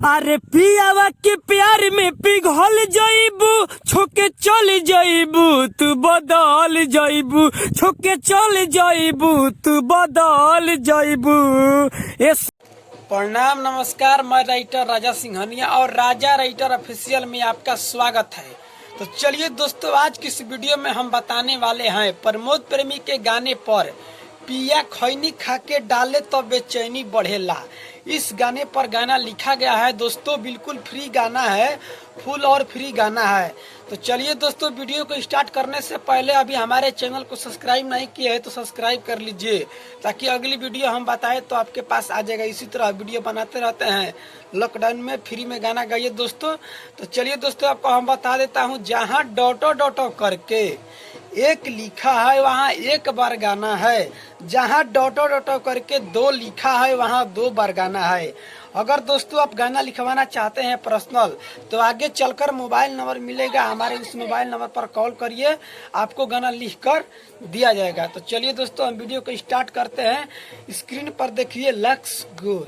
अरे पियावा के प्यार में पिघल जाइबू, छोके चल जाइबू, तू बदल जाइबू, छोके चल जाइबू, तू बदल जाइबू। प्रणाम, नमस्कार। मैं राइटर राजा सिंघनिया और राजा राइटर ऑफिशियल में आपका स्वागत है। तो चलिए दोस्तों, आज की इस वीडियो में हम बताने वाले हैं प्रमोद प्रेमी के गाने पर पिया खैनी खा के डाले तो बेचैनी बढ़ेला। इस गाने पर गाना लिखा गया है दोस्तों, बिल्कुल फ्री गाना है, फुल और फ्री गाना है। तो चलिए दोस्तों, वीडियो को स्टार्ट करने से पहले अभी हमारे चैनल को सब्सक्राइब नहीं किए है तो सब्सक्राइब कर लीजिए, ताकि अगली वीडियो हम बताएं तो आपके पास आ जाएगा। इसी तरह वीडियो बनाते रहते हैं, लॉकडाउन में फ्री में गाना गाइए दोस्तों। तो चलिए दोस्तों, आपको हम बता देता हूँ, जहाँ डॉटो डॉटो करके एक लिखा है वहाँ एक बार गाना है, जहाँ डॉटो डॉटो करके दो लिखा है वहाँ दो बार गाना है। अगर दोस्तों आप गाना लिखवाना चाहते हैं पर्सनल, तो आगे चलकर मोबाइल नंबर मिलेगा, हमारे उस मोबाइल नंबर पर कॉल करिए, आपको गाना लिखकर दिया जाएगा। तो चलिए दोस्तों, हम वीडियो को स्टार्ट करते हैं। स्क्रीन पर देखिए, लेट्स गो।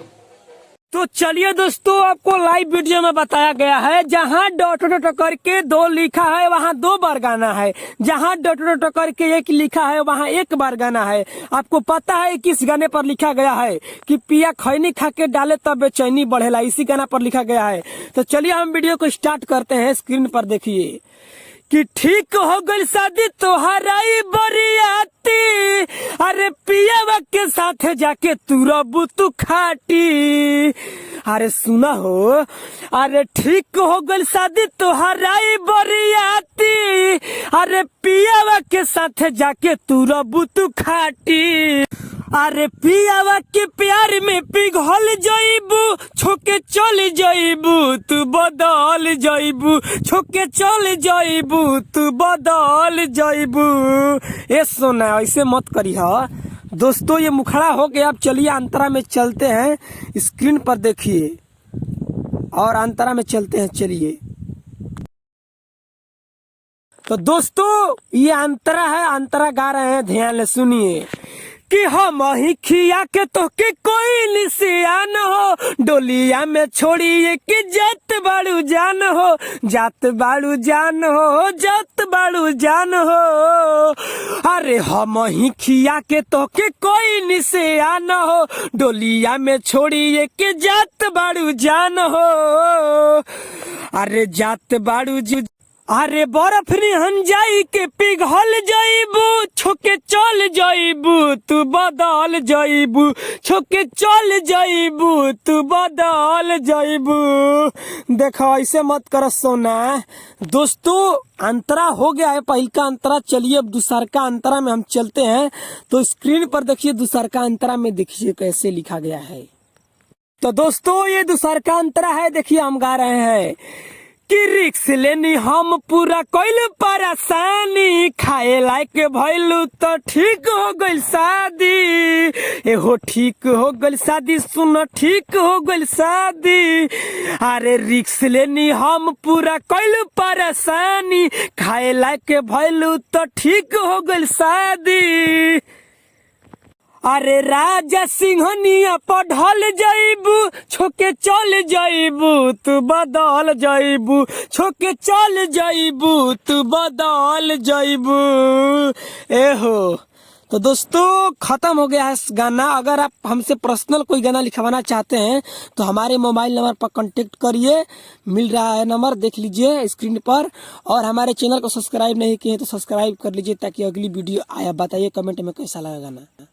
तो चलिए दोस्तों, आपको लाइव वीडियो में बताया गया है, जहाँ डॉट डॉट करके दो लिखा है वहाँ दो बार गाना है, जहाँ डॉट डॉट करके एक लिखा है वहाँ एक बार गाना है। आपको पता है किस गाने पर लिखा गया है कि पिया खैनी खा के डाले तब बेचैनी बढ़ेला, इसी गाना पर लिखा गया है। तो चलिए हम वीडियो को स्टार्ट करते हैं। स्क्रीन पर देखिए कि ठीक हो गई शादी तोहराई बरियाती, अरे पियावा के साथ जाके तू रबू तू खाटी। अरे सुना हो, अरे ठीक हो गई शादी तोहराई बरियाती, अरे पियावा के साथ जाके तू रबू तू खाटी। अरे पियावा के प्यार में पिघल जाइबू, छोके चल जाइबू, तू बदल जाइबू, छोके चल जाइबू, तू बदल जाइबू। ए सोना, ऐसे मत करी हा दोस्तों, ये मुखड़ा हो गया। अब चलिए अंतरा में चलते हैं। स्क्रीन पर देखिए और अंतरा में चलते हैं। चलिए तो दोस्तों, ये अंतरा है, अंतरा गा रहे हैं, ध्यान से सुनिए कि हम ही खिया के तो के कोई निशान हो, डोलिया में छोड़िए कि जात बाड़ू जान हो, जात बाड़ू जान हो, जात बाड़ू जान हो। अरे हम ही खिया के तो के कोई निशान हो, डोलिया में छोड़िए कि जात बाड़ू जान हो, अरे जात बाड़ू। अरे बर्फ निहन जाई के पिघल जाइबू, छोके चल जाइबू, तू बदल जाइबू, छोके चल जाइबू, तू बदल जाइबू। देखो, ऐसे मत कर सोना। दोस्तों, अंतरा हो गया है पहल का अंतरा। चलिए अब दूसर का अंतरा में हम चलते हैं। तो स्क्रीन पर देखिए, दूसर का अंतरा में देखिए कैसे लिखा गया है। तो दोस्तों, ये दूसर का अंतरा है, देखिए हम गा रहे हैं कि रिक्स लेनी हम पूरा कोइल परेशानी, खाए लायक भइलू तो ठीक हो गइल शादी, एहो ठीक हो गइल शादी, सुनो ठीक हो गइल शादी। अरे रिक्स लेनी हम पूरा कोइल परेशानी, खाए लायक भइलू तो ठीक हो गइल शादी। अरे राजा सिंघनिया पढ़ल जाइबू, छोके चल जाइबू, तू बदल जाइबू, छोके चल जाइबू, तू बदल जाइबू। एहो तो दोस्तों, खत्म हो गया है गाना। अगर आप हमसे पर्सनल कोई गाना लिखवाना चाहते हैं तो हमारे मोबाइल नंबर पर कांटेक्ट करिए, मिल रहा है नंबर, देख लीजिए स्क्रीन पर। और हमारे चैनल को सब्सक्राइब नहीं किए तो सब्सक्राइब कर लीजिए, ताकि अगली वीडियो आया। बताइए कमेंट में कैसा लगा गाना।